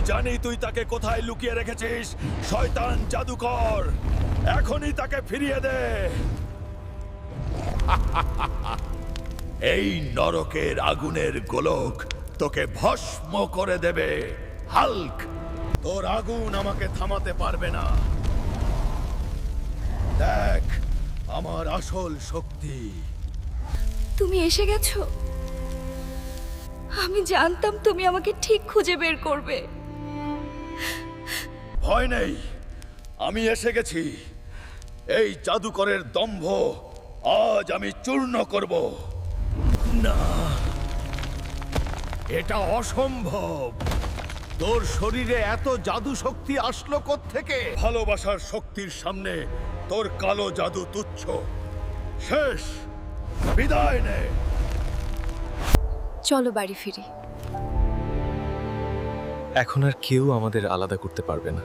জানি তুই তাকে কোথায় লুকিয়ে রেখেছিস, শয়তান জাদুকর। এখনই তাকে ফিরিয়ে দে। এই নরকের আগুনের গোলক তোকে ভস্ম করে দেবে, হাল্ক। তোর আগুন আমাকে থামাতে পারবে না। দেখ আমার আসল শক্তি। তুমি এসে গেছো। আমি জানতাম তুমি আমাকে ঠিক খুঁজে বের করবে। ভয় নেই, আমি এসে গেছি। এই জাদুকরের দম্ভ আজ আমি চূর্ণ করব। না, এটা অসম্ভব। তোর শরীরে এত জাদু শক্তি আসলো কোত্থেকে? ভালোবাসার শক্তির সামনে তোর কালো জাদু তুচ্ছ। শেষ, বিদায় নে। চলো বাড়ি ফিরি। এখন আর কেউ আমাদের আলাদা করতে পারবে না।